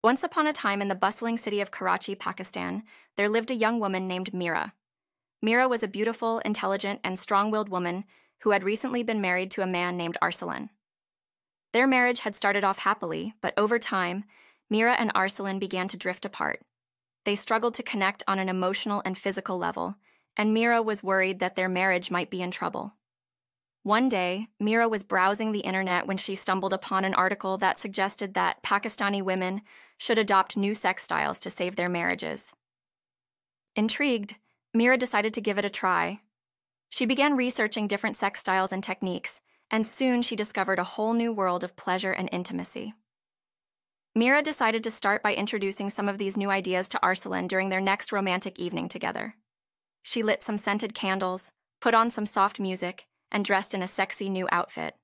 Once upon a time in the bustling city of Karachi, Pakistan, there lived a young woman named Mira. Mira was a beautiful, intelligent, and strong-willed woman who had recently been married to a man named Arsalan. Their marriage had started off happily, but over time, Mira and Arsalan began to drift apart. They struggled to connect on an emotional and physical level, and Mira was worried that their marriage might be in trouble. One day, Mira was browsing the internet when she stumbled upon an article that suggested that Pakistani women should adopt new sex styles to save their marriages. Intrigued, Mira decided to give it a try. She began researching different sex styles and techniques, and soon she discovered a whole new world of pleasure and intimacy. Mira decided to start by introducing some of these new ideas to Arsalan during their next romantic evening together. She lit some scented candles, put on some soft music, and dressed in a sexy new outfit.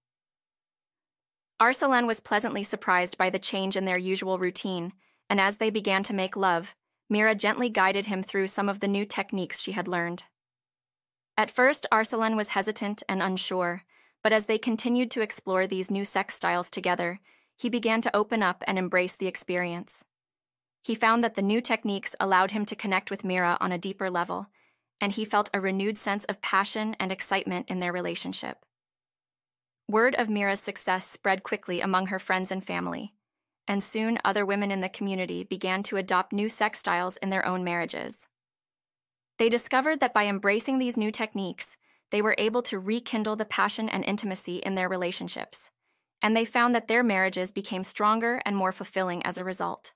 Arsalan was pleasantly surprised by the change in their usual routine, and as they began to make love, Mira gently guided him through some of the new techniques she had learned. At first, Arsalan was hesitant and unsure, but as they continued to explore these new sex styles together, he began to open up and embrace the experience. He found that the new techniques allowed him to connect with Mira on a deeper level, and he felt a renewed sense of passion and excitement in their relationship. Word of Mira's success spread quickly among her friends and family, and soon other women in the community began to adopt new sex styles in their own marriages. They discovered that by embracing these new techniques, they were able to rekindle the passion and intimacy in their relationships, and they found that their marriages became stronger and more fulfilling as a result.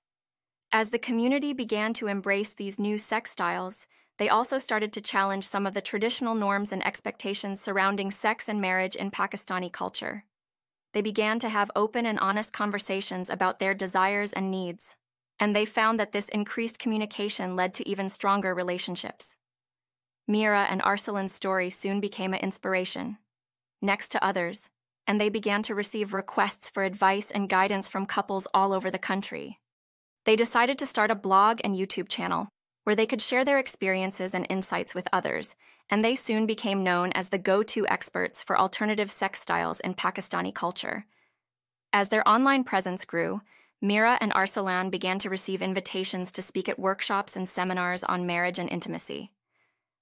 As the community began to embrace these new sex styles, they also started to challenge some of the traditional norms and expectations surrounding sex and marriage in Pakistani culture. They began to have open and honest conversations about their desires and needs, and they found that this increased communication led to even stronger relationships. Mira and Arsalan's story soon became an inspiration, next to others, and they began to receive requests for advice and guidance from couples all over the country. They decided to start a blog and YouTube channel, where they could share their experiences and insights with others, and they soon became known as the go-to experts for alternative sex styles in Pakistani culture. As their online presence grew, Mira and Arsalan began to receive invitations to speak at workshops and seminars on marriage and intimacy.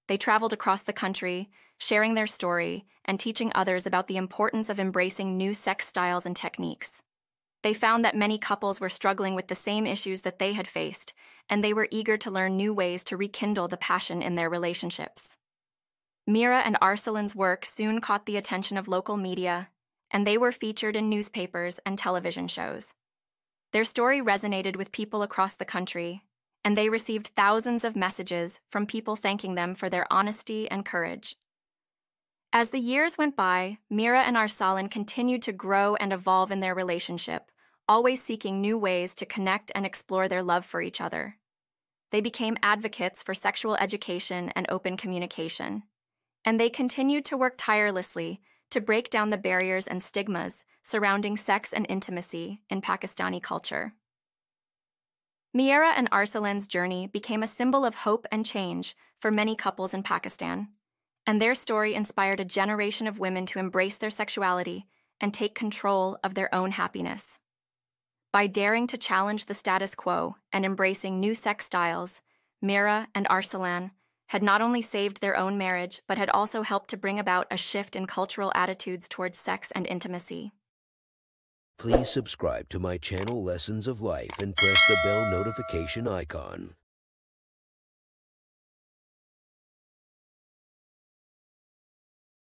They traveled across the country, sharing their story and teaching others about the importance of embracing new sex styles and techniques. They found that many couples were struggling with the same issues that they had faced, and they were eager to learn new ways to rekindle the passion in their relationships. Mira and Arsalan's work soon caught the attention of local media, and they were featured in newspapers and television shows. Their story resonated with people across the country, and they received thousands of messages from people thanking them for their honesty and courage. As the years went by, Mira and Arsalan continued to grow and evolve in their relationship, always seeking new ways to connect and explore their love for each other. They became advocates for sexual education and open communication, and they continued to work tirelessly to break down the barriers and stigmas surrounding sex and intimacy in Pakistani culture. Mira and Arsalan's journey became a symbol of hope and change for many couples in Pakistan, and their story inspired a generation of women to embrace their sexuality and take control of their own happiness. By daring to challenge the status quo and embracing new sex styles, Mira and Arsalan had not only saved their own marriage, but had also helped to bring about a shift in cultural attitudes towards sex and intimacy. Please subscribe to my channel Lessons of Life and press the bell notification icon.